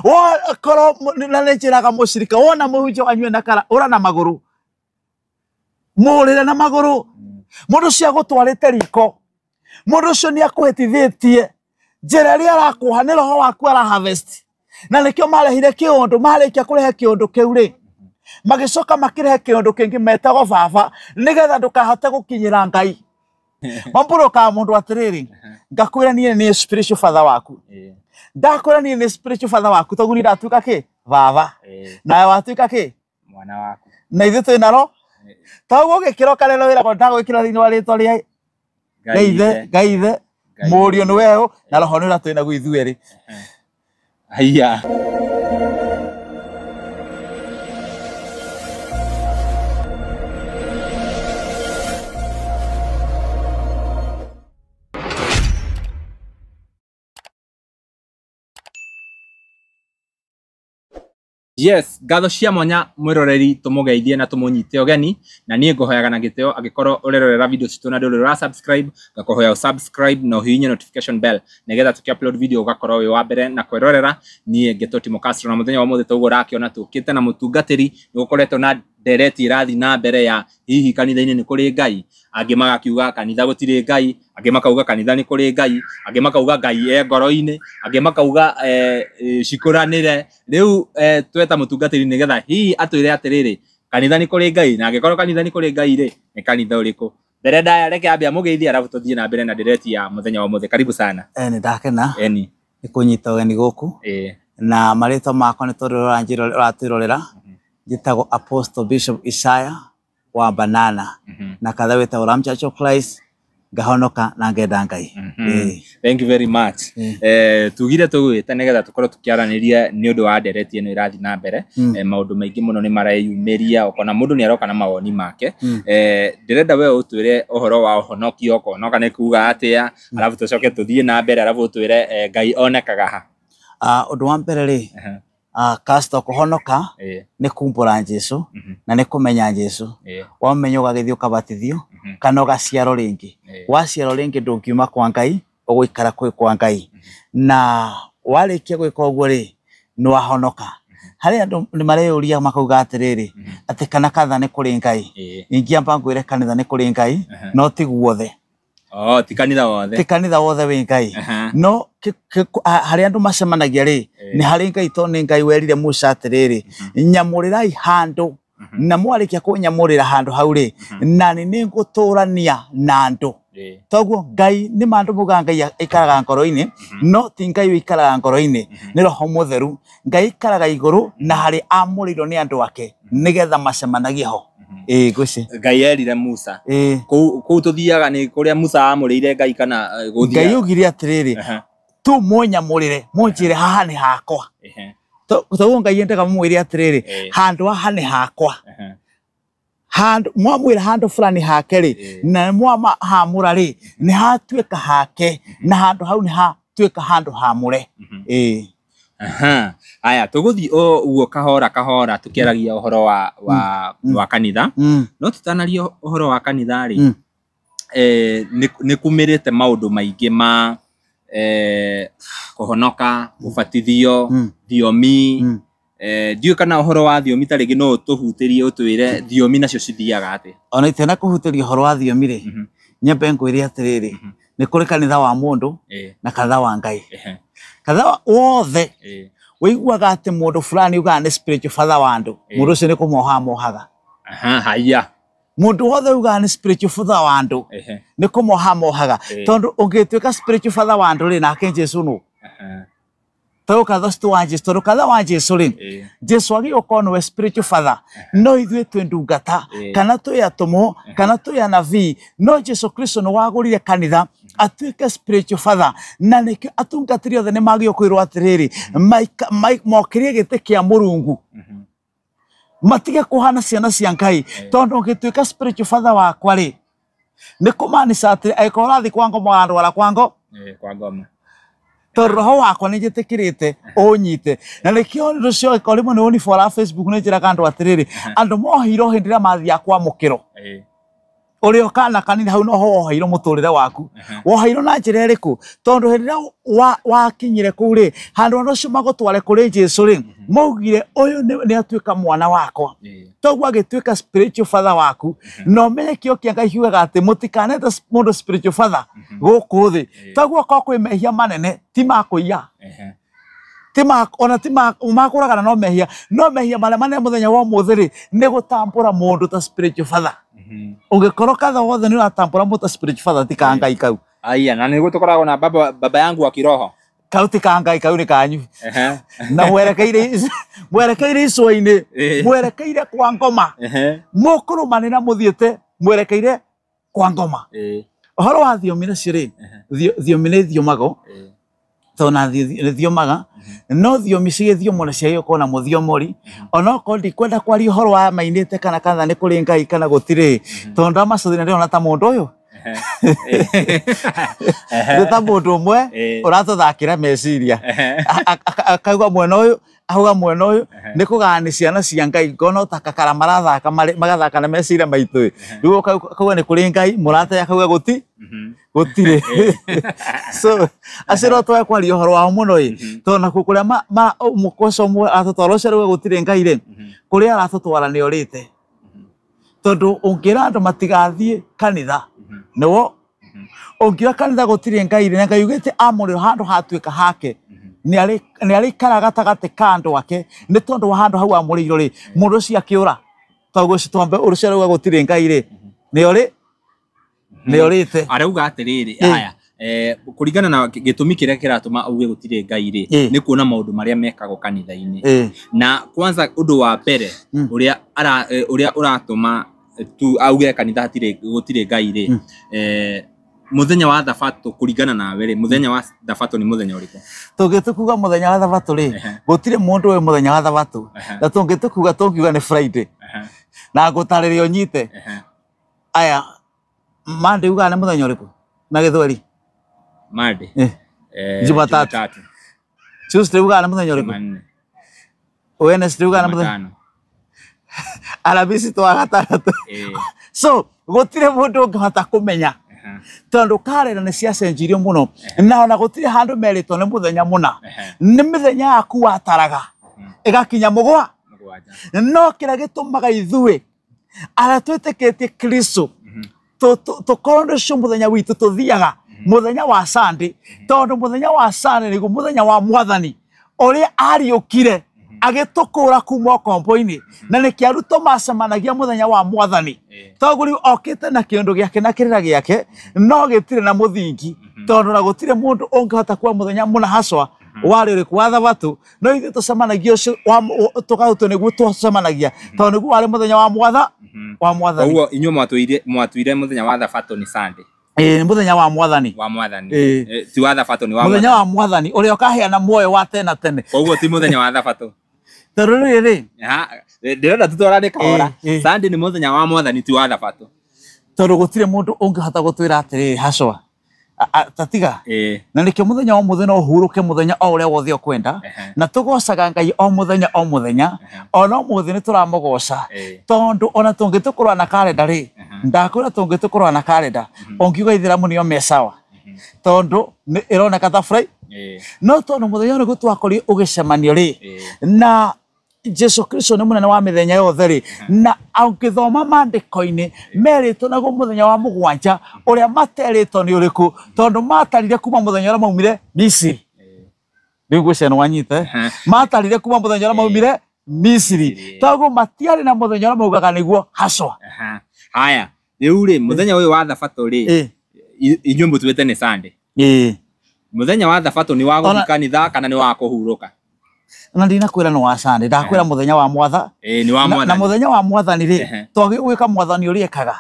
O koro na njiraga mucirika wona muhunjia wanyue na kara ura na maguru. Murire na maguru. Mundu cia gutwarite riko. Mundu cio ni akuhetithetie. Njira ria arakuha ni roho waku ara harvest. Na nikio marehire kiundu marekia kurehe kiundu kiu ri. Magicoka makirehe kiundu kingi metago baba nigetha ndukahote gukinyira Ngai. Mampuro ka mundu atiriri ngakwira nie ni spiritual father waku. Ndakwira nie ni spiritual father waku togu ni ndatuika ki baba. Na watuika ki mwana waku. Na ithu twinaro togu gikiro karero wira ko ndagwikira thini wa ritwa ria Gaithe murio ni weho na roho ni ratwina gwithueri. Haya. Yes, gatho cia mwanya mwiroreri tumugeithie na tumunyite ogeni na nie ngohoyaga na giteo agikorwo urerorera video citu na ndurira subscribe ngakohoya subscribe na uhinye notification bell nigetha tuki-upload video ugakorwo wi wa mbere na kwirorera nie Getoti Mukastro na muthenya wa muthe tugo rakiona tukite na mutungatiri nigukoretwo na dereti irathi na mbere ya hihi kanitha-ini ni kuri Ngai angi magakiuga kanitha gutiri Ngai angi makauga kanitha ni kuri Ngai angi makauga Ngai ngoro-ini angi makauga cikuranire riu tweta mutungatiri nigetha hihi atwire atiriri kanitha ni kuri Ngai na angikorwo kanitha ni kuri Ngai ri ni kanitha uriku mbere ndaya reke ambia mugeithia arabu tuthie na mbere na dereti ya muthenya wa muthe. Karibu sana. Ni ndakena ni kunyita ogeni guku na marito makwa ni turora njiro ratirorera gitagwo Apostle Bishop Isaiah wa Banana na katha weta Ram Church of Christ ngahonoka na ngenda Ngai. Thank you very much. Tugire tugwita nigetha tukorwo tukiaraniria ni undu wa dereti ino irathi na mbere maundu maingi muno ni mareyumiria okona mundu ni aroka na mawoni make. Ndirenda we utwire uhoro wa uhonokio okonoka ni kuga atia alafu tucoke tuthie na mbere alafu utwire Ngai onekaga ha. Undu wa mbere ri Kasto kuhonoka ni kumbura Jesu na ni kumenya Jesu. Wamenya ugagithio kabatithio kana ugaciaro ringi. Waciaro ringi ndungiuma kwa Ngai uguikara kwa Ngai. Na warikia gwika uguo ri ni wahonoka. Hari andu ni mareyuria makauga atiriri ati kana katha ni kuri Ngai. Ingiamba ngwire kanitha ni kuri Ngai no ti guothe. Ti kanitha wothe. Ti kanitha wothe wi Ngai. No hari andu macemanagia ri ni hari Ngai to ni Ngai werire Musa atiriri nyamurirai handu na mwarikia kunyamurira handu hau ri na ni nguturania na andu. Toguo Ngai ni mandu muga Ngai ikaraga ngoro-ini no ti Ngai ikaraga ngoro-ini ni Roho Mutheru. Ngai ikaraga iguru na hari amurirwo ni andu ake nigetha macemanagie ho. Guci Ngai erire Musa ku tuthiaga ni kuria Musa amurire Ngai kana guthia Ngai ugire atiriri tu munyamurire munjire haha ni hakwa. Toguo Ngai endaga mwire atiriri handu haha ni hakwa. Handu mwamwira handu fulani hake ri na mwama hamura ri ni hatuika hake na handu hau ni hatuika handu hamure. Aya tuguthi uo kahora tukiaragia uhoro wa kanitha no tutanaria uhoro wa kanitha ri ni kumirite maundu maingi ma kuhonoka ubatithio thiomi dio kana uhoro wa thiomi tarigi no tuhutirie utwire thiomi nacio cithiaga ati ona itena kuhutiria uhoro wa thiomi ri nyambe ngwire atiriri ni kuri kanitha wa mundu na kanitha wa Ngai. Kanitha wothe wiguaga ati mundu fulani uga ni spiritual father wa andu mundu ucio ni kumohaga. Haya mundu wothe uga ni spiritual father wa andu ni kumohaga tondu ungituika spiritual father wa andu ri nake Jesu no to katha stu wa Jesu to katha wa Jesu ri Jesu agi okono we spiritual father no ithwe twendungata kana tu atumo kana tu ya nabii no Jesu Kristo no wagurire kanitha atuike spiritual father na niki atungatiri othe ni magio kwirwo atiriri mokirie gite kia Murungu matige kuhana ciana cia Ngai tondu ngituika spiritual father wakwa ri ni kumanisha ati aikorathi kwango mwandu wala kwango kwangoma to roho wakwa ni jitikirite unyite na nikio rucio ikorimo ni for Facebook ni njira kandu atiriri andu mohiro hindira mathi akwa mukiro Uri okana kanini hau no ho hairo muturire waku wo hairo na njira iriku tondu hirira wa kinyire kuri handu no cuma gutware kuri Jesu ri maugire uyu ni atuika mwana wakwa togwa agituika spiritual father waku no menye kio kianga hiuga ati mutikanete mundu spiritual father guku thi togwa ko kwimehia manene ti makuiya tima umakuragana no mehia mane muthenya wa muthiri ni gutambura mundu ta spiritual father ungikoro katha wothe ni uratambura mundu ta spiritual father ti kangai kau aya na ni gutukoragwo na baba yangu wa kiroho kau ti kangai kau ni kanyu na mwerekeire icwa-ini mwerekeire kwa ngoma mukurumanira muthiete mwerekeire kwa ngoma uhoro wa thiomi nacio ri thiomi ni thiomago tona thiomaga no thiomi cigithiomo na cio kona muthiomori ona ko ndikwenda kwari uhoro wa mainite kana kanitha ni kuri Ngai kana gutire tondu amacuthina ndiona ta mundu uyu ta mundu umwe uratuthakira meciria akauga mwena uyu auga mwena uyu ni kugani ciana cia Ngai ngono takakara marathaka magathaka na meciria maitu riu kauga ni kuri Ngai murate akauga gutire so aciro twa kwari uhoro wa muno tona kukuria mukoco mwe atutwara ucio gutire Ngai ri kuria aratutwara ni orite tondu ungira andu matigathie kanitha niwo ungira kanitha gutire Ngai ri Ngai ugite amuri handu hatuika hake ni ari karaga tagate kandu ake ni tondu wa handu hau amuriiro ri mundu cia kiura twago citombe urucio gutire Ngai ri ni ori ni orite arauga atiriri aya kuringana na gitumi kiria kiratuma auge gutire Ngai ri ni kuona maundu maria mekagwo kanitha-ini na kwanza undu wa mbere uria uratuma tu auge kanitha gutire Ngai ri muthenya wa thabato kuringana na were muthenya wa thabato ni muthenya uriku tungitukuga muthenya wa thabato ri gutire mundu we muthenya wa thabato na tungitukuga tungiuga ni Friday na gutaririo nyite aya Monday uga na muthenya uriku na githweri Monday Jumatatu Tuesday uga na muthenya uriku Wednesday uga na muthenya Alhamisi twa gatatu so gutire mundu ungihota kumenya tondu karera ni cia cenjirio muno na ona gutire handu merito ni muthenya muna ni mithenya yaku wataraga igakinya mugwa no kira gitumaga ithue ara twitikitie Kristo tukorwo cio muthenya witu tuthiaga muthenya wa Sunday tondu muthenya wa Sunday ni muthenya wa Mwathani uria ariukire agitukura kuma kombo-ini na ni kiaruto macemanagia muthenya wa Mwathani togu riu okite na kindu giake na kirira giake no gitire na muthingi tondu na gutire mundu ungihota kwa muthenya muna haswa wari uri kwa thabato no ithu tucemanagia ucio tukautu niguo tucemanagia tondu niguo wari muthenya wa Mwathani uguo inyu mwatuire muthenya wa thabato ni Sunday muthenya wa Mwathani ti wa thabato ni wa muthenya wa Mwathani uria ukaheana muoyo wa tena tene uguo ti muthenya wa thabato taruri ri ndirenda tutwarane kahora Sunday ni muthenya wa Mwathani ti wa thabato tondu gutire mundu ungihota gutwira atiri haswa tatiga na nikio muthenya wa muthenya uhuruke muthenya o uria wothe ukwenda na tugocaga Ngai o muthenya ona muthenya ni turamugoca tondu ona tungitukorwa na kalenda ri ndakwira tungitukorwa na kalenda ongiuga ithiramu nio mesawa tondu ni ironeka ta Friday no tondu muthenya ni gutwakori ugicemanio ri na Jesu Kristo ni munene wa mithenya yothe ri na aungithoma mandiko-ini merito naguo muthenya wa mugwanja uria materito ni uriku tondu matarire kuma muthenya uria maumire Misiri riu gwiceno wanyite matarire kuma muthenya uria maumire Misiri toguo matiari na muthenya uria maugaga niguo haswa haya riu ri muthenya uyu wa thabato ri inyu mutuite ni Sunday muthenya wa thabato ni wa guthii kanitha kana ni wa kuhuruka na ndina kwira no wa Sunday ndakwira muthenya wa Mwatha ni wa Mwathani na muthenya wa Mwathani ri twagi gwika Mwathani uri ekaga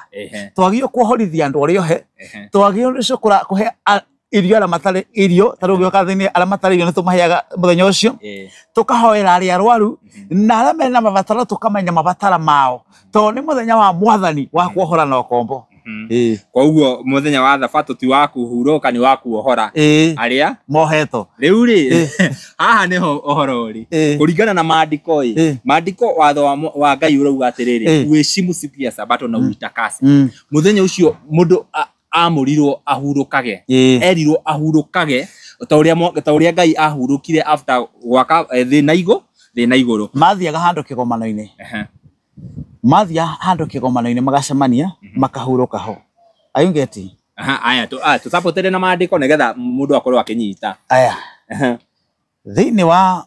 twagi kuhorithia andu uri ohe twagi ucio kuhe irio ala matari irio taru gyoka thini ala matari irio tumaheaga muthenya ucio tukahoera ari arwaru na ala mena mabatara tukamenya mabatara mao to ni muthenya wa Mwathani wa kuohora na kombo Kwa uguo muthenya wa thabato ti wa kuhuruka ni wa kuohora aria moheto riu ri haha niho ohoro ri kuringana na maandiko maandiko watho wa Ngai urauga atiriri wicimu siku ya sabato na uitakase muthenya ucio mundu amurirwo ahurukage erirwo ahurukage ta uria Ngai ahurukire after gwaka thi na iguru mathiaga handu kigomano-ini mathia handu kigomano-ini magacemania makahuruka ho ayungeti aya tusapotere na maandiko nigetha mundu akorwo akinyita aya thiini wa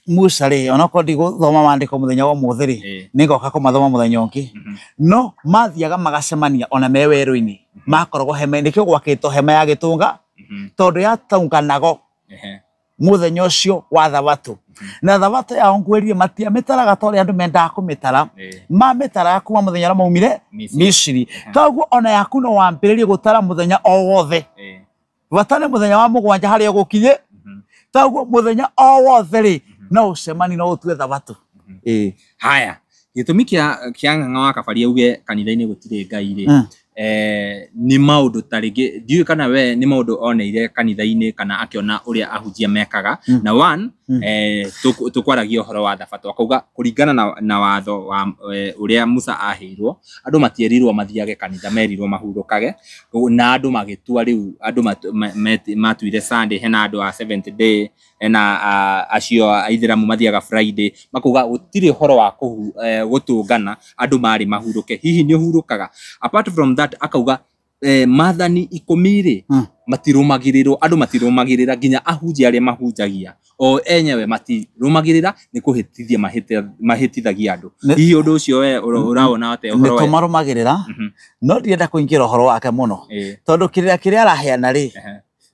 Musa ri onako ndiguthoma maandiko muthenya wa muthiri ningoka kumathoma muthenya ungi no mathiaga magacemania ona me weru-ini makoragwo hema nikio gwakitwo hema ya gitunga tondu yataunganago muthenya ucio wa thabato na thabato ya ongwerie matia mitaraga tori andu mendaga kumitara mamitaraga kuma muthenya ra maumire Misiri toguo ona yaku no wambiririe gutara muthenya o wothe watane muthenya wa mugwanja haria gukinye toguo muthenya o wothe ri no ucemani no utue thabato haya gitumi kia ng'ang'a wa kabari auge kanitha-ini gutire Ngai ri ni maundu taringi ndiu kana we ni maundu oneire kanitha-ini kana akiona uria ahujia mekaga na one tukwaragia uhoro wa thabato akauga kuringana na watho wa uria Musa ahirwo andu matierirwo mathiage kanitha merirwo mahurukage na andu magitua riu andu matuire Sunday hena andu a 7th day na acio aithiramu mathiaga Friday makuga gutire uhoro wa gutungana andu mari mahuruke hihi ni uhurukaga apart from that akauga mathani 10 matirumagiriro andu matirumagirira ginya ahunjia aria mahunjagia o enyewe matirumagirira ni kuhitithia mahitithagia andu hihi undu ucio we uraona ate uhoro wa marumagirira no ndienda kuingira uhoro wake muno tondu kiria araheana ri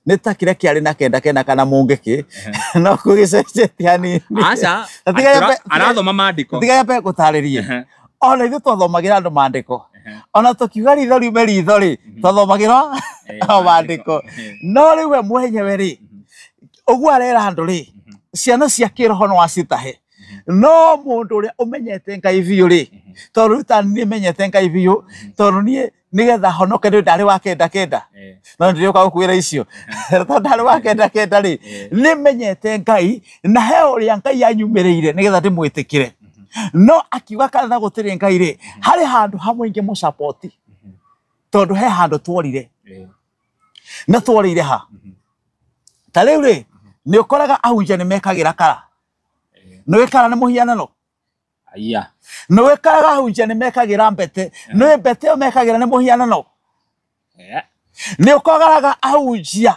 nita kiria kiari na kenda kana mungiki no kugicenjetia ni aca arathoma maandiko tiga yape gutaririe ona ithu twathomagira andu maandiko ona tukiuga ritho riume ritho ri twathomagira maandiko no riu we mwenyewe ri uguo arera andu ri ciana cia kiroho no acitahe no mundu uria umenyete Ngai biu ri tondu tani menyete Ngai biu tondu nie nigetha honoke ndi ndari wa kenda no ndiriuka gukwira icio tondu ndari wa kenda ri ni menyete Ngai na he uria Ngai anyumirire nigetha ndimwitikire no akiuga kana gutire Ngai ri hari handu hamwe inge mu support tondu he handu tworire na tworire ha ta riu ri ni ukoraga ahunjia ni mekagira kara no wekara ni muhianano aya no wekaraga ahunjia ni mekagira mbete no mbete o mekagira ni muhianano ni ukoraga ahunjia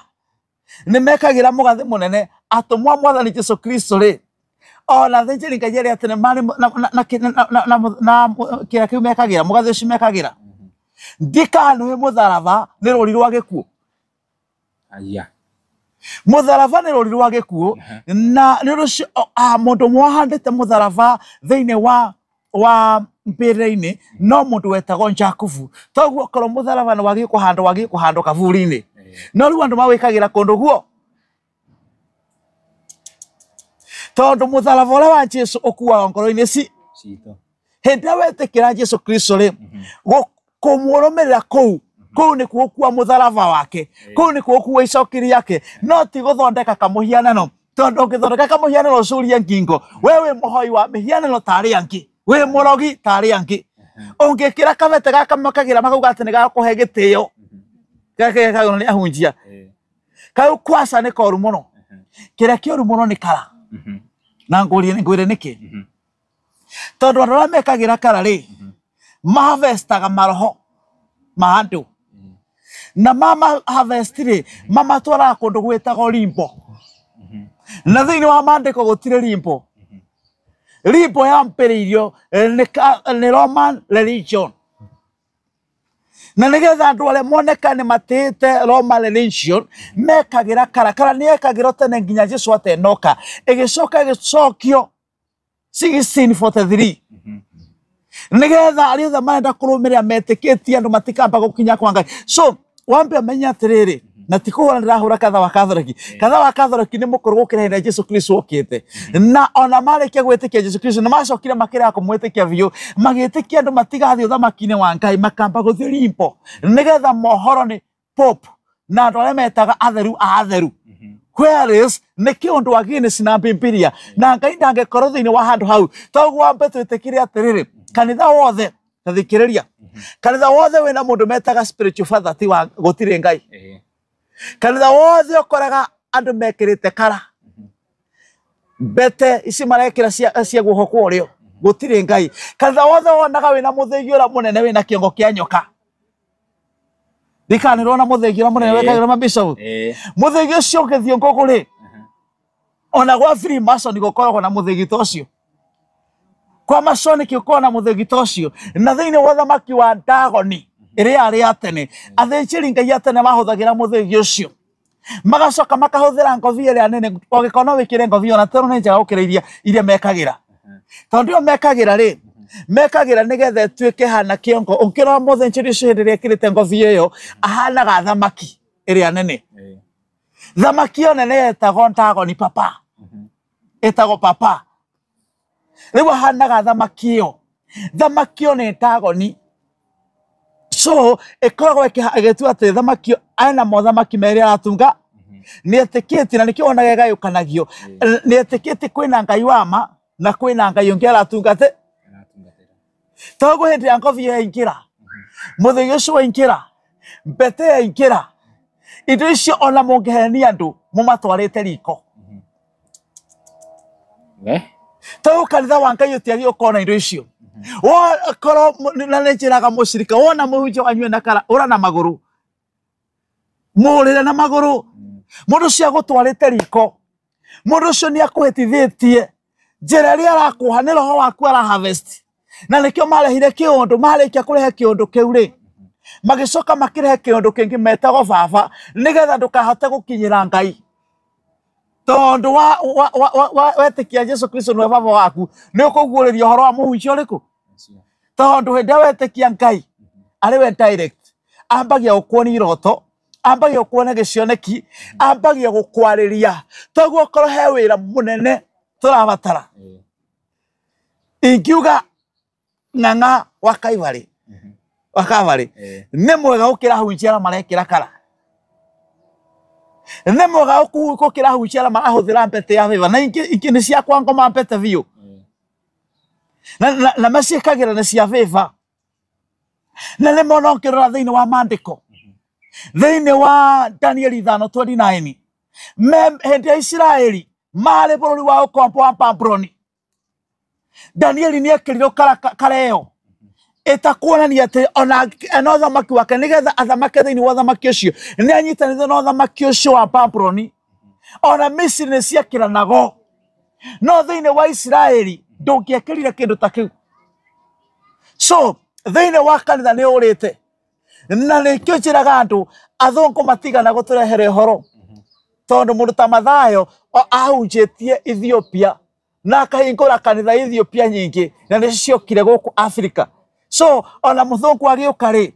ni mekagira mugathi munene atumwa mwathani Jesu Kristo ri ona thenjeri Ngai aria tene mari na kira kiu mekagira mugathi ucio mekagira ndikanu we mutharaba ni ruri rwa gikuo aya mutharaba ni ruri rwa gikuo na ni rucio mundu mwahandite mutharaba thiine wa mbere-ini no mundu wetagwo Jakubu toguo korwo mutharaba ni wagi kuhandwo kaburi-ini no riu andu mawikagira kundu guo tondu mutharaba uria wa Jesu ukuaga ngoro-ini cito hindi wetikira Jesu Kristo ri kumurumirira kou ni kuokua mutharaba wake kou ni kuokua icokiri yake no ti guthondeka kamuhianano tondu ngithondeka kamuhianano curia ngingo wewe muhoi wa mihianano tari angi we murogi tari angi ungikira kamete gaka makagira makauga ati ni gakuhe gitio gake kagono ni ahunjia kau kwasa ni koru muno kira kioru muno ni kara na ngwire niki tondu andu aria mekagira kara ri mahavestaga maroho maandu na mama harvestire mama twara kundu gwetagwo limbo na thiini wa maandiko gutire limbo ya mperirio ni Roman religion na nigetha andu aria monekane matite Roman religion mekagira kara ni ekagira tene nginya Jesu atenoka igicokio 1643 nigetha ariothe marenda kurumirira metikitie andu matikamba gukinya kwa Ngai so wambe amenya atiriri na tikuhura ndirahura katha wa Catholic katha wa Catholic ni mukurugukira hina Jesu Kristo okite na ona mareke gwitikia Jesu Kristo na macokire makira kumwitikia biu magitikia andu matigathi uthamakine wa Ngai makamba guthii limpo nigetha mohoro ni Pope na andu aria metaga atheru whereas ni kiundu against na Bibilia na Ngai ndangekorwo thiini wa handu hau toguo ambe twitikire atiriri kanitha wothe tathikiriria kanitha wothe wina mundu metaga spiritual father ti wa gutire Ngai kanitha wothe ukoraga andu mekirite kara bete isi marekira cia guhokwo urio gutire Ngai kanitha wothe wonaga wina muthegi ura munene wina kiongo kia nyoka dikanirwo na muthegi ura munene wekagira mabisho muthegi ucio ngethio ngoguri ona gwa Freemason gukoragwo na muthegi tocio kwa Masonic uko na muthegi tocio na thiini wa thamaki wa Dagoni iria ari atene athenjiri Ngai atene mahuthagira muthegi ucio magacoka makahuthira ngothi iria nene ogikono wikire ngothi ona tero ne njaga ukiriria iria mekagira tondu mekagira ri mekagira nigethe tuike hana kiongo unkira muthenjiri ucio hindire kirite ngothi iyo ahanaga thamaki iria nene thamaki ona ne etago Dagoni papa etago papa lewa hanaga thamaki yo ne Dagoni so ekoragwo egetu ate thamaki ana mothamaki meri atunga ni etikiti na nikio ona gega yukanagio ni etikiti kwina Ngai wama na kwina Ngai ongera atungate togo hindi angovi ya ingira muthegi ucio ingira bete ya ingira indo icio ona mungehenia andu mumatwarite riko togo kanitha wa Ngai utiagi ukona indo icio wa koro na njiraga mushirika wona muhunjia wanywe na kara ura na maguru murire na maguru mundu cia gutwarite riko mundu ucio ni akuhetithitie njira ria arakuha ni roho waku ara harvest na nikio marehire kiundu marikia kurehe kiundu kiu ri magicoka makirehe kiundu kingi metago baba nigetha ndukahote gukinyira Ngai tondu wa wetikia Jesu Kristo no baba waku ni ukuguuriria horo wa muhunjia uriku tondu hinde wetikia Ngai ari we direct ambagia gukwoni iroto ambagia gukwona gicioneki ambagia gukwariria toguo korwo he wira munene turabatara ingiuga ng'ang'a wa Calvary ni mwega gukira hunjia marekira kara ni mwega gukira hunjia marahuthira mpete ya viva na ingi ni cia kwa ngoma mpete biu na macikagira ni cia viva na ni mono ngirora thiini wa mandiko thiini wa Daniel 5:29 hindi ya Israeli mari bururi wa ukombo wa Babyloni Daniel ni ekiriro kareo etakuonania ati ona thamaki wake nigetha athamake thiini wa thamaki ucio ni anyitanithe no thamaki ucio wa Babyloni ona Misiri ni ciakiranago no thiini wa Israeli ndungiekirire kindu ta kiu so thiini wa kanitha ni urite na nikio njiraga andu athungu matigana guturehere horo tondu mundu ta Mathayo ahunjitie Ethiopia na akahingura kanitha Ethiopia nyingi na niciokire guku Africa so ona muthungu agiuka ri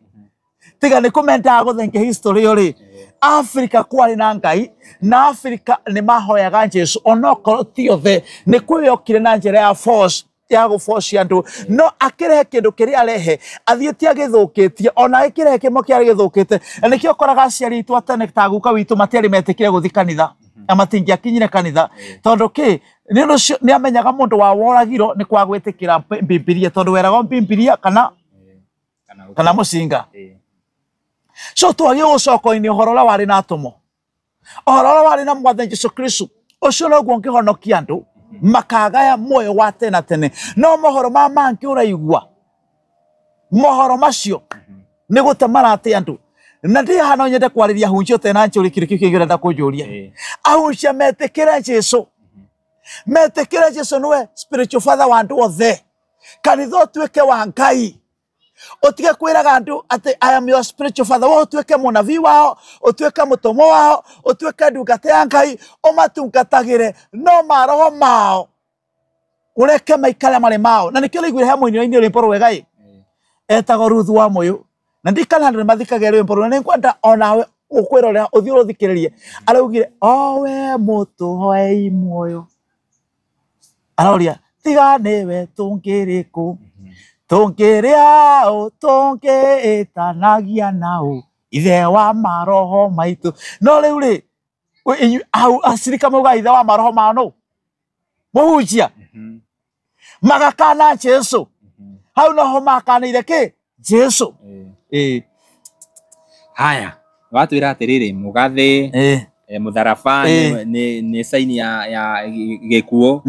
tiga ni kumenda guthengia history yo ri Africa kwari na Ngai na Africa ni mahoyaga Jesu onokorwo ti othe ni kwiyokire na njira ya force ya guforce andu no akirehe kindu kiria arehe athieti agithukitie ona ikirehe kimo kiari githukite nikio koraga aciari itu atene taguka witu matiari metikire guthi kanitha amatingi akinyire kanitha tondu ki ni amenyaga mundu wa woragiro ni kwa gwitikira Bibilia tondu weraga Bibilia kana mucinga so twagi gucokoini uhoro wari na atomo uhoro wari na Mwathani Jesu Kristo ucio no guo ngihonokia andu makagaya moyo wa tena tene no mohoro mangi uraigua mohoro macio ni gutemara ati andu na ndi hano nyende kwariria hunjio tena njuri kirikio kigirenda kunjuria ahunjia metekera Jesu niwe spiritual father wa andu othe kanitha tuike wa Ngai otige kwiraga andu ati I am your spiritual father wo tuike munabii wao otuike mutomo wao otuike ndungata ya Ngai omatungatagire no maroho mao ureke maikala mari mao na nikio igwire hamwe ni rimpo wegai etago Ruthu wa Moyo na ndikana ndi mathikage rimpo ni kwenda onawe ukwirorera uthio uthikiririe araugire o we mutuhoi muoyo aroria tigane we tungiriku tungiria o tungiitanagia nao ithe wa maroho maitu no riu ri au asirika muga ithe wa maroho mano muhujia magakana Jesu hau noho makanire ki Jesu haya watu ira atiriri mugathi mutharaba ni saini ya gikuo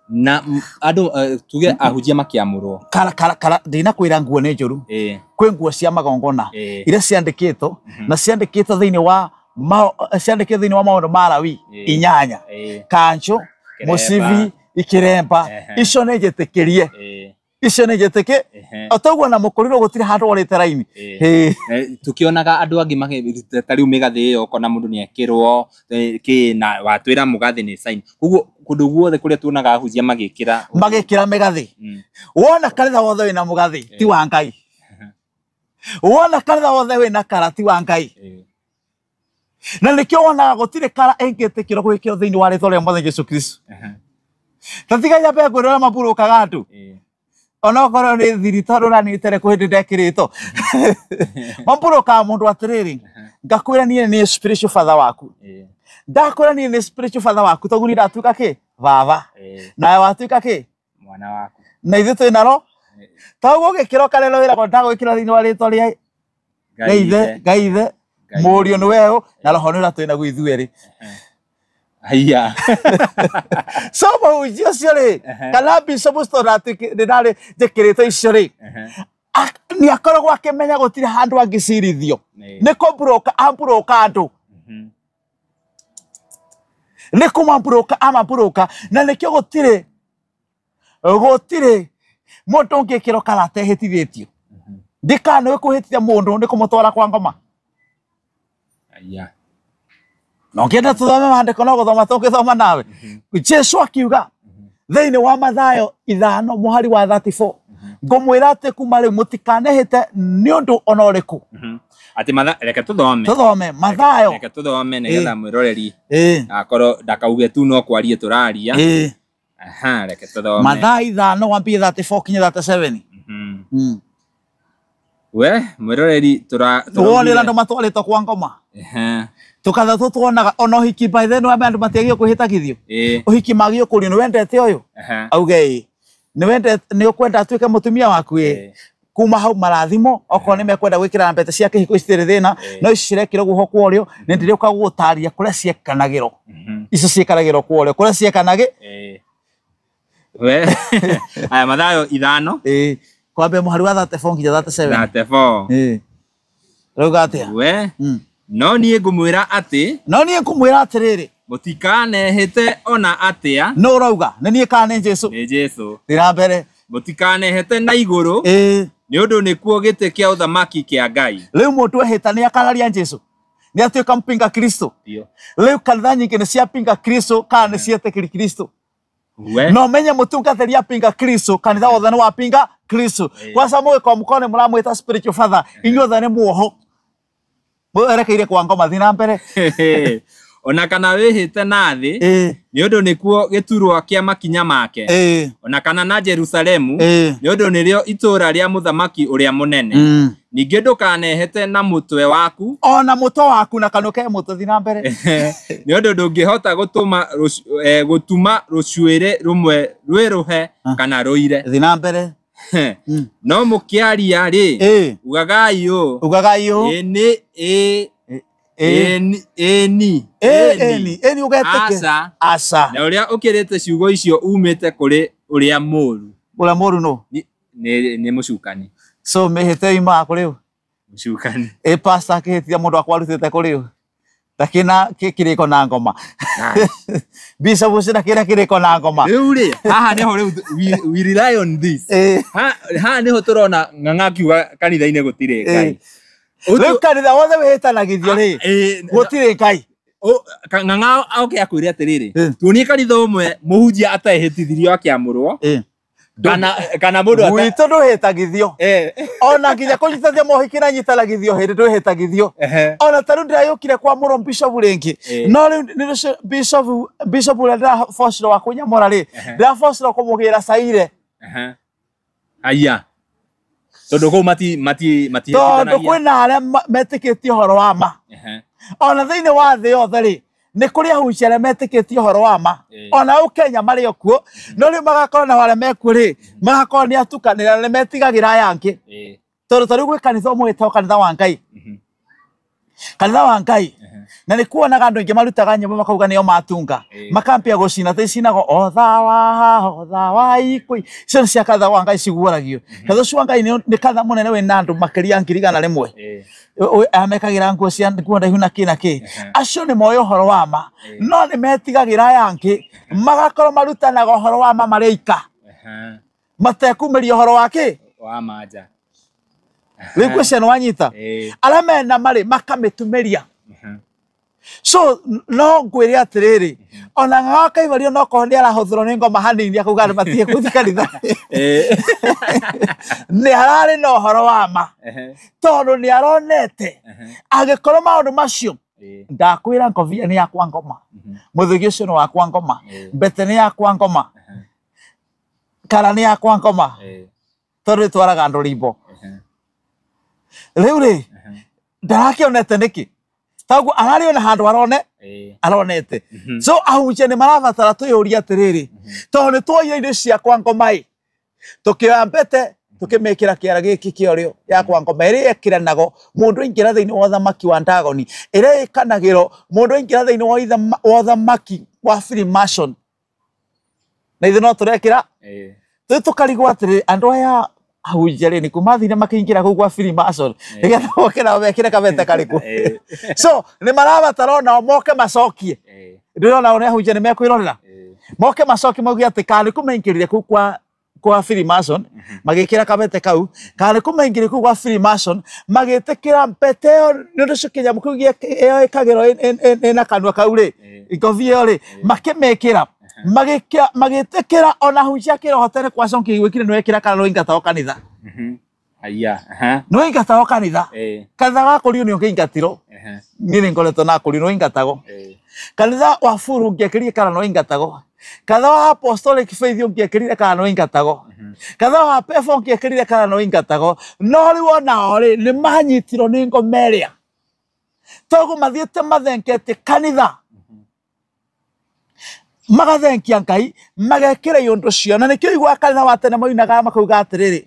na ando tuge ahujia makiamurwo kala ndina kwira nguo ne njuru kwi nguo cia magongona ira ciandikitwo na ciandikitwo thiini wa ciandikitwo thiini wa maundu ma Lawi inyanya kancho musivi ikiremba icio ne njetikirie icio ne njetike otogwo na mukuriro gutire handu orite raini tukionaga andu angi magita riu migathi iyo kona mundu ni ekirwo ki na watwira mugathi ni sign kuguo kundu guothe kuria tuonaga ahujia magikira migathi wona kanitha wothe wina mugathi ti wa Ngai wona kanitha wothe wina karati wa Ngai na nikio wona gutire kara engetekiro gwikiro thiini wa ritho ria Mwathani Jesu Kristo tatiga yabe kwirora maburu kagatu ona koro ni thirito rani tere ko hinde ndekirito maburu ka mundu atiriri ngakwira ni spiritual father waku ndakwira ni spiritual father waku toguni ndatuka ki baba na watuka ki mwana waku na ithu twinaro taguo gikiro karero wira ko ndagwikira thiini wa ritho ria gaithe murio ni weho na roho ni ratwina gwithueri haya somo ujio ciore kalabi sobusto ndari jekirito icori ni akoragwo akimenya gutire handu angicirithio niko broka andu niko mabroka na nikio gutire mundu ngikiro karate hetithitio ndikano ikuhitithia mundu nikumutwara kwa ngoma haya no kenda tuthome maandiko no guthoma tukithoma nawe Jesu akiuga thiini wa Mathayo 5 wa 34 ngumwira ati kuma riu mutikanehite ni undu ona uriku ati reke tuthome Mathayo reke tuthome nigetha mwiroreri akorwo ndakauge tu no kwarie turaria reke tuthome Mathayo 5 wambie 34 kinya 37 we mwiroreri tuonera ndo matwarito kwa ngoma tukatha tutuonaga ono hiki by then wa andu matiagio kuhitakithio uhiki magio kuri ni wendete uyu auge ni wendete ni ukwenda atuike mutumia waku kuma hau marathimo oko ni mekwenda gwikira mbete cia kihiko istire thina no icirekire guho kwario ni ndire ukagutaria kuria ciekanagiro icio ciekanagiro kwario kuria ciekanage we aya Mathayo 5 kwambe muhari wa 34 nginya 37 rauga atia we no nie ngumwira atiriri mutikanehete ona atia no urauga ni nie kana Jesu ni Jesu ndira mbere mutikanehete na iguru ni undu ni kuo gite kia uthamaki kia Ngai riu mundu ehita ni akararia Jesu ni atuika mpinga Kristo riu kanitha nyingi ni cia pinga Kristo kana ni cietekiri Kristo no menye mutungatheria pinga Kristo kanitha wothe ni wa pinga Kristo kwa sababu kwa mkone muramwita spiritual father inyuothe ni muoho erekeire kwa ngoma thina mbere ona kana wihite nathi ni undu nikuo giturwa kia makinya make ona kana na Jerusalemu ni undu nirio itura ria muthamaki uria munene ningi ndukanehete na mutwe waku ona mutwe waku na kanuke mutwe thina mbere ni undu ndungihota gutuma rucuire rumwe rwiruhe kana ruire thina mbere no mukiaria ri ugagai eni ugeteke asa na uria ukirite ciugo icio umite kuri uria muru no ni mucukani so mehete ima kuri mucukani pastor kihitia mundu akwarutite kuri takina kiriko na ngoma bisa busina kiriko na ngoma uri haha niho we rely on this ha niho turona ng'ang'akiuga kanitha-ini gutire Ngai riu kanitha wothe wihitanagithio ri gutire Ngai ng'ang'a oke akwire atiriri tuonie kanitha umwe muhunjia atehitithirio akiamurwo kana mundu gwitũ ndũhĩtagithio ona nginya kũnyitithia mohiki na nyitanagithio hĩndĩ ndũhĩtagithio ona tarĩu ndĩrayũkire kwa mũro bishop rĩngĩ no rĩu nĩ bishop ũrĩa ndĩrabocirwo wa kũnyamũra rĩ ndĩrabocirwo kũmũgĩra caire aya tondũ kũu mati tondũ kwĩna arĩa metĩkĩtie ũhoro wa ma ona thĩinĩ wa thĩ yothe rĩ nĩ kũrĩ ahunjia arĩa metĩkĩtie ũhoro wa ma ona gũkũ Kenya marĩ o kuo no rĩu magakorwo na arĩa mekuo rĩ magakorwo nĩ atukanĩra na metigagĩra aya angĩ tondũ tarĩu gwĩ kanitha ũmwe wĩtagwo kanitha wa Ngai na nĩ kuonaga andũ aingĩ marutaga nyĩmbo makauga nĩo matunga makambia gũcina ta icinago otha wa ikũi icio nĩ cia kanitha wa Ngai ciguũragio kanitha ũcio wa Ngai nĩ kanitha mũnene wĩna andũ makĩria ngiri igana rĩmwe amekagĩra nguo cia nguo ndaihu na kĩ acio nĩ moĩ ũhoro wa ma no nĩ metigagĩra aya angĩ magakorwo marutanaga ũhoro wa ma marĩ aika matekumĩria ũhoro wa kĩ wa manja rĩu kwĩcia nĩwanyita arĩa mena marĩ makamĩtumĩria so no ngwĩre atĩrĩrĩ ona Ng'aga Kaivario no korwo nĩ arahũthĩrwo nĩ ngoma hanini akauga andũ matige gũthiĩ kanitha nĩ ararĩ na ũhoro wa ma tondũ nĩ aronete angĩkorwo maũndũ macio ndakwĩra ngobia nĩ yakwa ngoma mũthũgi ũcio nĩ wakwa ngoma mbete nĩ yakwa ngoma kara nĩ yakwa ngoma tondũ ĩtwaraga andũ rĩimbo rĩu rĩ ndarakĩonete nĩkĩ taguo ararĩ ona handũ aronete so ahunjia nĩ marabatara twĩyũrie atĩrĩrĩ tondũ nĩ tuoire indo ciakwa ngoma tũkĩoya mbete tũkĩmĩkĩra kĩara gĩkĩ kĩorĩo yakwa ngoma ĩrĩa ĩkĩranagwo mũndũ aingĩra thĩinĩ wa ũthamaki wa Ndagoni ĩrĩa ĩkanagĩrwo mũndũ aingĩra thĩinĩ wa ũthamaki wa Freemason na ithuĩ no tũrekĩra tũkarigwo atĩrĩrĩ andũ aya ahunjia rĩ nĩ kumathire makĩingĩra kũu gwa Freemason nĩgetha moke nao mekĩre kabete karĩkũ so nĩ marabatara onao moke macokie ndĩrona ona ahunjia nĩ mekwĩrorera moke macokie mauge atĩ kana nĩ kũmaingĩrire kũu kwa Freemason magĩkĩra kabete kau kana nĩ kũmaingĩrire kũu gwa Freemason magĩtĩkĩra mbete ĩyo nĩ ũndũ ũcio kĩnyamũ kĩu ĩyo ĩkagĩrwo ĩna kanua kau rĩ ngobia ĩyo rĩ makĩmĩkĩra magĩtĩkĩra ona ahunjia kĩrohotere kwa conki gwĩkire nĩ wekĩra kana nĩ ingataho kanitha aya nĩ ingataho kanitha kanitha gakũrio nĩ ũkĩingatirwo niĩ nĩ ngoretwo na kũrio nĩ ingatagwo kanitha wa Furu ngĩekĩrire kana nĩ ingatagwo kanitha wa Apostolic Faith ngĩekĩrire kana nĩ ingatagwo kanitha wa Pefo ngĩekĩrire kana nĩ ingatagwo no rĩu onao rĩ nĩ manyitirwo nĩ ngoma ĩrĩa toguo mathiĩte mathenkete kanitha magathenkia Ngai magekĩra iũndũ cio na nĩkĩo igua kanitha wa tene moinaga makauga atĩrĩrĩ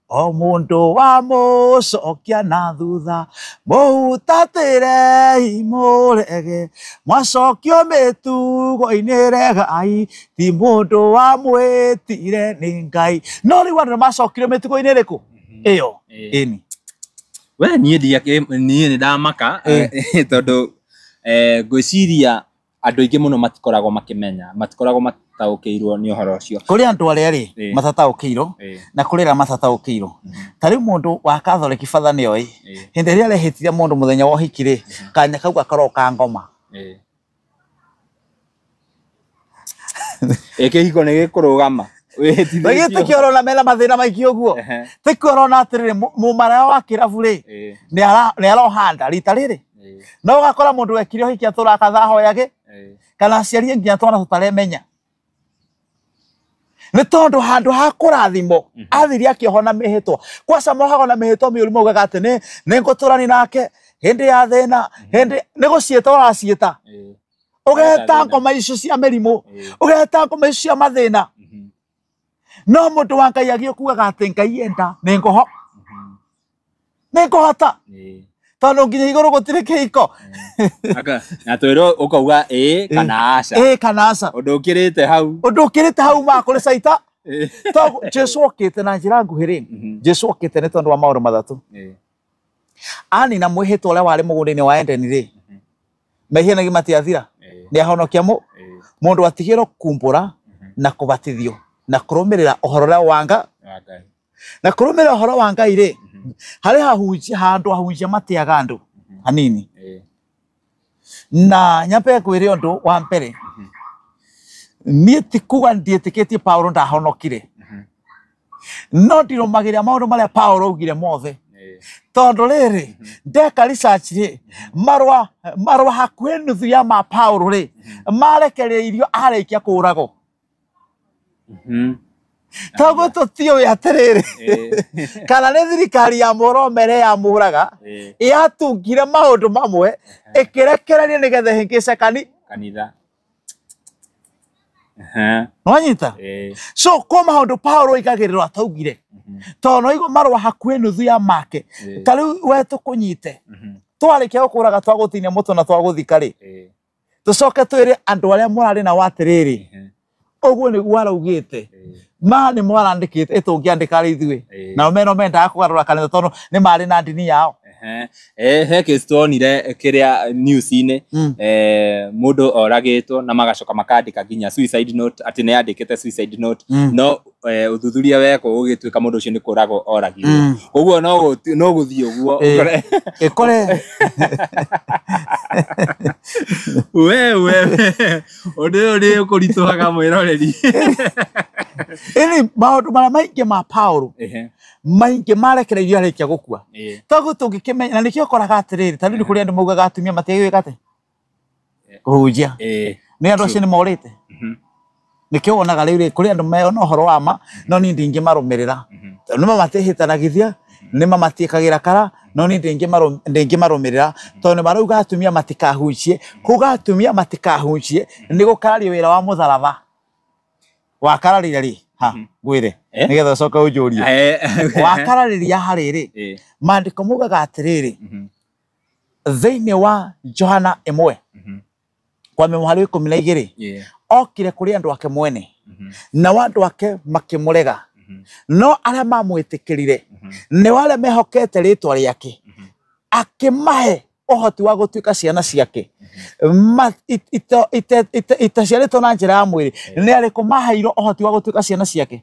o mũndũ wa mũcokia na thutha mũhutatĩre imũrege mwacokio mĩtugo-inĩ regai ti mũndũ wa mwĩtire nĩ Ngai no rĩu andũ nĩmacokire mĩtugo-inĩ ĩrĩkũ ĩyo ĩni we niĩ nĩ ndamaka tondũ ngwĩciria andũ aingĩ mũno matikoragwo makĩmenya matikoragwo mataũkĩirwo nĩ ũhoro ũcio kũrĩ andũ arĩa rĩ matataũkĩirwo na kũrĩ arĩa matataũkĩirwo ta rĩu mũndũ wa Catholic Father nĩoĩ hĩndĩ ĩrĩa arehĩtithia mũndũ mũthenya wa ũhiki rĩ kanya kau gakorwo ka ngoma kĩhiko nĩ gĩkũrũgama wĩhĩtĩkio ũrona mena mathĩna maingĩ ũguo tĩkĩ ũrona atĩrĩrĩ mũmaraya wa kĩrabu rĩ nĩ arohanda rita rĩrĩ no gakora mũndũ wekire ũhiki atũra kathahoyage kana aciari nginya twana tũtaremenya nĩ tondũ handũ ha kũrathimo athiri akĩhona mĩhĩtwa kwaca mohago na mĩhĩtwa mĩũru maugaga atĩ nĩ ngũtũrani nake hĩndĩ ya thĩna hĩndĩ nĩ gũciĩta ũraciĩta ũgeta ngoma icio cia mĩrimũ ũgeta ngoma icio cia mathĩna no mũndũ wa Ngai agĩkuaga atĩ Ngai enda nĩ ngũhota tondũ nginya igũrũ gũtirĩ kĩhiko na twĩrwo ũkauga kana aca kana aca ũndũ ũkĩrĩte hau makũrĩ caita tondũ Jesu okĩte na njĩra nguhĩ rĩ Jesu okĩte nĩ tondũ wa maũndũ matatũ anina mwĩhĩtwa ũrĩa warĩ mũgũnda-inĩ wa Edeni rĩ mehia nĩ matiathira nĩ ahonokia mũndũ atigĩrwo kumbũra na kũbatithio na kũrũmĩrĩra ũhoro ũrĩa wa Ngai na kũrũmĩrĩra ũhoro wa Ngai rĩ harĩ handũ ahunjia mateaga andũ hanini na nyambe kwĩre ũndũ wa mbere niĩ ti kuga ndiĩtĩkĩtie Paulo ndahonokire no ndirũmagĩrĩra maũndũ marĩa Paulo augire mothe tondũ rĩrĩ ndeka research rĩ marũa hakuhĩ nuthu ya ma Paulo rĩ marekereirio arĩkia kũragwo toguo tũtiũĩ atĩrĩrĩ kana nĩ thirikari ya Mũromere ya mũraga yatungire maũndũ mamwe ĩkĩrekereria nĩgetha hĩngĩce kanitha Nwanyita so kwa maũndũ Paulo ikagĩrĩrwo ataugire tondũ igũ marũa hakuhĩ nuthu ya make tarĩu we tũkũnyite twarĩkia gũkũraga twagũtinia mũtwe na twagũthika rĩ tũcoke twĩre andũ arĩa mũrarĩ nao atĩrĩrĩ ũguo nĩguo araugĩte ma nĩ mwarandĩkĩte tũngĩandĩka rĩ ithuĩ nao meno mendaga kũgarũra kanitha tondũ nĩ marĩ na ndini yao he case tuonire kĩrĩa news-inĩ mũndũ oragĩtwo na magacoka makandĩka nginya suicide note atĩ nĩ andĩkĩte suicide note no ũthuthuria wekwo ũgĩtuĩka mũndũ ũcio nĩ kũragwo oragirwo ũguo no gũthiĩ ũguo ĩkore we ũndũ ũyũ nĩ ũkũritũhaga mwĩroreri ĩni maũndũ marĩa maingĩ ma Paulo maingĩ marekereirio arĩkia gũkua toguo tũngĩkĩmenya na nĩkĩo ũkoraga atĩrĩrĩ tarĩu nĩ kũrĩ andũ maugaga atumia matiagĩrĩirwo atĩ kũhunjia nĩ andũ acio nĩ morĩte nĩkĩo wonaga rĩu kũrĩ andũ mena ũhoro wa ma no niĩ ndingĩmarũmĩrĩra nĩ mamatĩhĩtanagithia nĩ mamatiĩkagĩra kara no niĩ ndingĩmarũmĩrĩra tondũ nĩ marauga atumia matikahunjie kuga atumia matikahunjie nĩ gũkararia wĩra wa mũtharaba wakararĩria rĩ ngwĩre nĩgetha ũcoke ũnjũrie wakararĩria harĩrĩ maandĩko maugaga atĩrĩrĩ thĩinĩ wa Johana 1 kwa mũhari 12 okire kũrĩ andũ ake mwene na andũ ake makĩmũrega no arĩa mamwĩtĩkĩrire nĩ wale mehokete rĩtwa rĩake akĩmahe ũhoti wa gũtuĩka ciana ciake itaciarĩtwo na njĩra ya mwĩrĩ nĩ arĩkũ maheirwo ũhoti wa gũtuĩka ciana ciake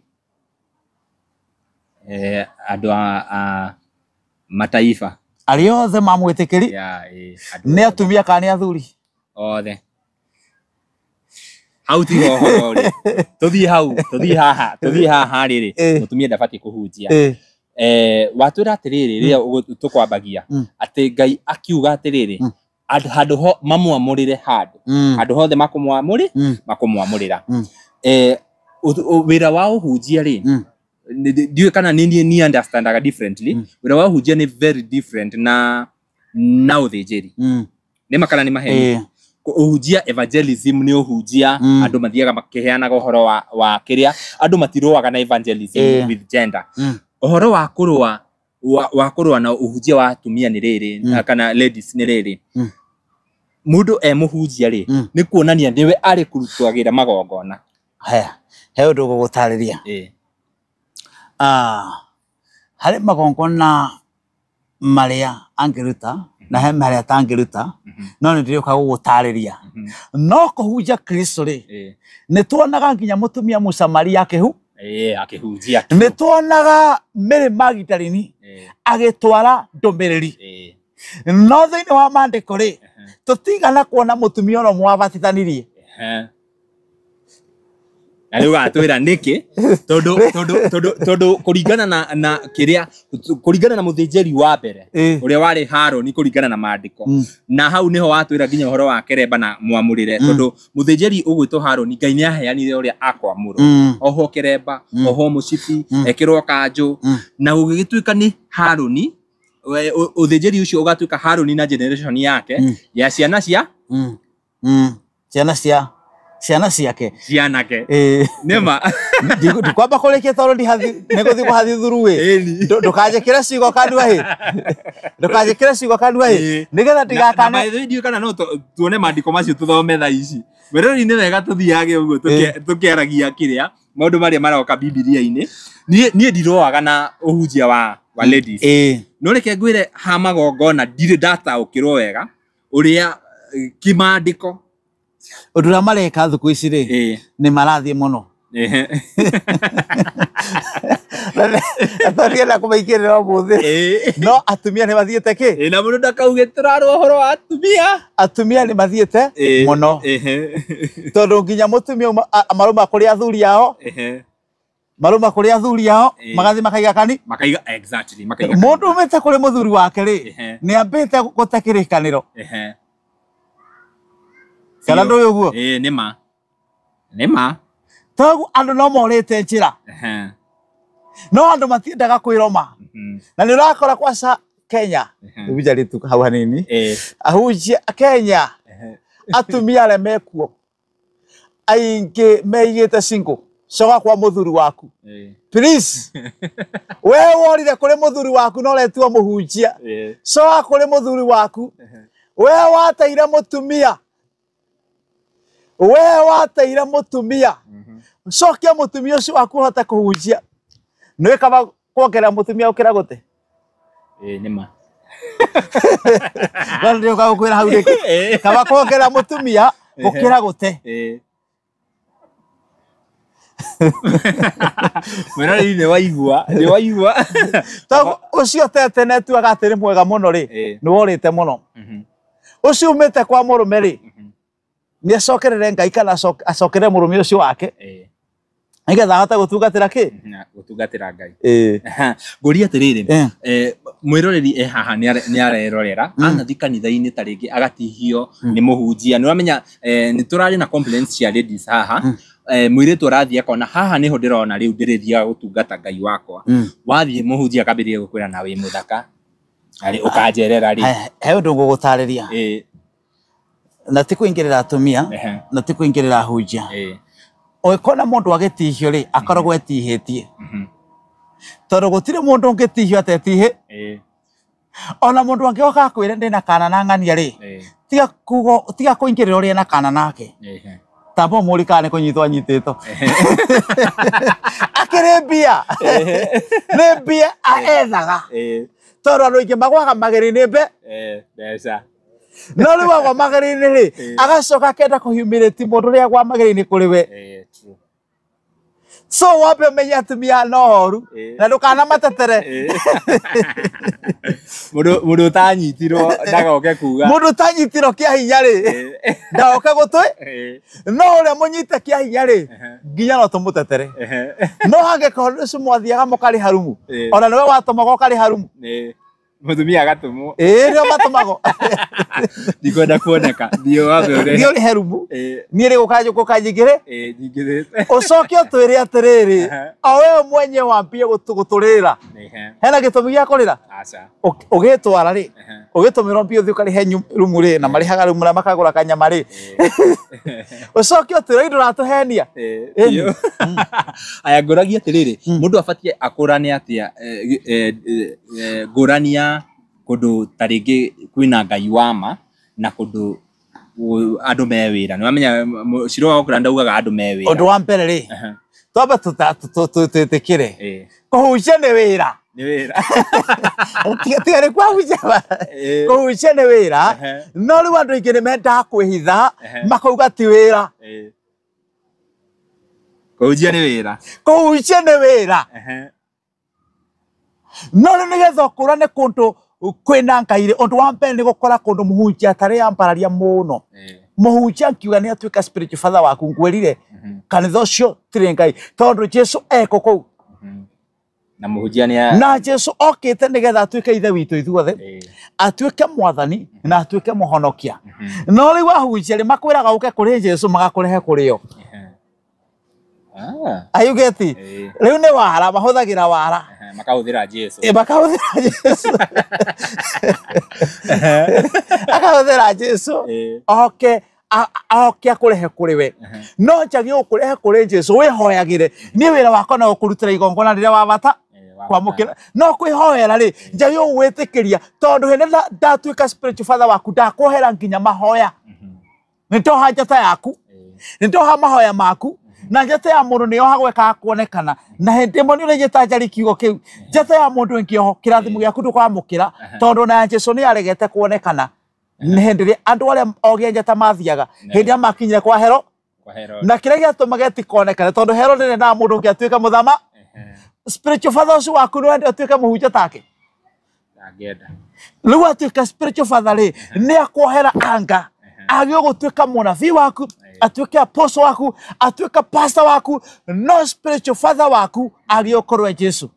andũ a mataifa arĩa othe mamwĩtĩkĩri nĩ atumia kana nĩ athuri othe hau ti ho tuthi haha rĩrĩ mũtumia ndabatiĩ kũhunjia watwĩra atĩrĩrĩ rĩrĩa tũkwambagia atĩ Ngai akiuga atĩrĩrĩ handũ ho mamwamũrĩre handũ hothe makũmwamũrĩra wĩra wa ũhunjia rĩ ndiũĩ kana ni understandaga differently wĩra wa ũhunjia nĩ very different na ũthĩnjĩri nĩ makana nĩ maheni ũhunjia evangelism nĩ ũhunjia andũ mathiaga makĩheanaga ũhoro wa kĩrĩa andũ matirũaga na evangelism with gender ũhoro wa kũrũa na ũhunjia wa atumia nĩ rĩrĩ kana ladies nĩ rĩrĩ mũndũ mũhunjia rĩ nĩ kuonania nĩwe arĩ kũrutagĩra magongona he ũndũ gũgũtarĩria harĩ magongona marĩa angĩruta na he marĩa atangĩruta no nĩ ndĩrĩũka gũgũtarĩria no kũhunjia Kristo rĩ nĩ tuonaga nginya mũtumia Mũsamaria akĩhunjia nĩ tuonaga Mary Magdalene agĩtwara ndũmĩrĩri no thĩinĩ wa maandĩko rĩ tũtigana kuona mũtumia ũno mwabatithanirie na rĩu atwĩra nĩkĩ tondũ kũringana na kĩrĩa kũringana na mũthĩnjĩri wa mbere ũrĩa warĩ Harũni kũringana na maandĩko na hau nĩho watwĩra nginya ũhoro wa Keremba na mwamũrĩre tondũ mũthĩnjĩri ũgwĩtwo Harũni Ngai nĩ aheanire ũrĩa akwamũrwo oho Keremba oho mũcibi ekĩrwo kanjũ na gũgĩtuĩka nĩ Harũni ũthĩnjĩri ũcio ũgatuĩka Harũni na generation yake ya ciana ciake nĩma ndikwamba kũrĩkia tondũ nĩgũthiĩ kũhathi thuru ndũkanjĩkĩre ciugo kanua nĩgetha ndigakane ndiũ kana no tuone maandĩko macio tũthome thaa ici wĩrori-inĩ wega tũthiage ũguo tũkĩaragia kĩrĩa maũndũ marĩa maroka Bibilia-inĩ niĩ ndiroaga na ũhunjia wa ladies no reke ngwĩre ha magongona ndirĩ ndataũkĩrwo wega ũrĩa kĩmaandĩko ũndũ ũrĩa mareka thukũ ici rĩ nĩ marathiĩ mũno atariĩ kũmaingĩrĩra ũmũthĩ no atumia nĩ mathiĩte kĩ na mũndũ ndakauge tũrarwo ũhoro wa atumia nĩ mathiĩte mũno tondũ nginya mũtumia marũma kũrĩ athuri ao maruma kuri athuri ao magathi makaiga kani makaiga exactly makaiga mundu umete kuri muthuri wake ri ni ambite gutakirikaniro kana ndo yoguo nima tagu andu no morete njira no andu matiendaga kwiroma na ni urakora kwa Kenya ubijari tu hau hanini ahujia Kenya atumia ale mekuo ainge meigete single soga kwa muthuri waku please wewe worire kuri muthuri waku no letua muhunjia soga kuri muthuri waku wewe wataira mutumia sokia mutumia ucio waku hota kuhunjia niwe kaba kwongera mutumia ukira gute nima ndio kagukwira hau riki kaba kwongera mutumia ukira gute Mwana ni waigua ta ucio tete netu agatiri mwega muno ri ni worite muno ucio umete kwa murume ri ni acokerere Ngai kana acokere murume ucio wake nigetha ahota gutungatira ki gutungatira Ngai nguria atiriri mwiroreri haha ni arerorera anathi kanitha-ini ta ringi agatihio ni muhunjia ni uramenya ni turari na complaints cia ladies haha mwiritu arathie akona haha niho ndirona riu ndirithia gutungata Ngai wakwa wathie muhunjia akambiririe gukwira na wi muthaka ari ukanjerera ri he undu ngugutariria na ti kuingirira atumia na ti kuingirira hunjia oikona mundu agitihio ri akoragwo etihitie tondu gutire mundu ungitihio atetihe ona mundu angioka akwire ndina kana na ng'ania ri tiga kuingirira uri na kana nake tambo mulikane kunyitwa nyitito akirembia nembia aethaga tondu andu ingi magwaga mageri-ini mbeca no riu agwa mageri-ini ri agacoka akenda kuhumility mundu ria agwa mageri-ini kuri we so wape menya atumia noru na ndukana matetere mundu utanyitirwo ndagoke kuga mundu utanyitirwo kia hinya ri ndagoke gutwi no uria munyite kia hinya ri nginya no tumutetere no hangekorwo ucio mwathiaga mukari harumu ona niwe watumaga ukari harumu mutumia agatumwo nio matumago ndikwenda kuoneka ndio wabe ndio ri herumu ni ri gukajigire nyingirite ucoke utwire atiriri o wewe mwenye wampie guturira hena gitumi gia kurira aca ugitwara ri ugitumira mpio thi ukari he rumu ri na marihaga rumu na makagura kanyama ri ucoke utwire indo ratuhenia aya nguragia atiriri mundu abatie akurane atia ngurania kundu taringi kwina Ngai wama na kundu andu mewira ni wamenya ciro okura ndaugaga andu mewira undu wa mbere ri twaba tutikire kuhunjia ni wira tiga ri kwahunjia kuhunjia ni wira no riu andu aingi ni mendaga kwihitha makauga ti wira kuhunjia ni wira no riu nigetha ukurane kundu kwina Ngai ri undu wa mbere ni gukora kundu muhunjia atari yampararia muno muhunjia nkiuga ni atuika spiritual father waku ngwirire kanitha ucio tiri Ngai tondu Jesu eko kou na muhunjia ni na Jesu okite nigetha atuike ithe witu ithuothe atuike mwathani na atuike muhonokia no riu ahunjia ri makwiraga uke kuri Jesu magakurehe kuri o ayugeti riu ni wara mahuthagira wara makahuthira Jesu akahuthira Jesu oke akurehe kuri we no njagi ukurehe kuri Jesu wihoyagire ni wira wako na ukurutira igongona riria wabata kwamukira no kwihoera ri njagi ugwitikiria tondu hene ndatuika spiritual father waku ndakuhera nginya mahoya nitoha njata yaku nitoha mahoya maku na njata ya mundu niyo hagweka kuonekana na hindi mo ni urejeta njari kiugo kiu njata ya mundu ngioho kirathimu giaku ndukwamukira tondu na Jesu ni aregete kuonekana ni hindi andu aria ogia njata mathiaga hindi amakinyire kwa hero na kire giatumaga etikonekana tondu hero ni na mundu ngiatuika muthama spiritual father ucio waku no ende atuike muhunjia take angenda riu atuika spiritual father ri ni akuohera anga agio gutuika munabii waku atuike apostle waku atuike pastor waku no spiritual father waku agio korwe Jesu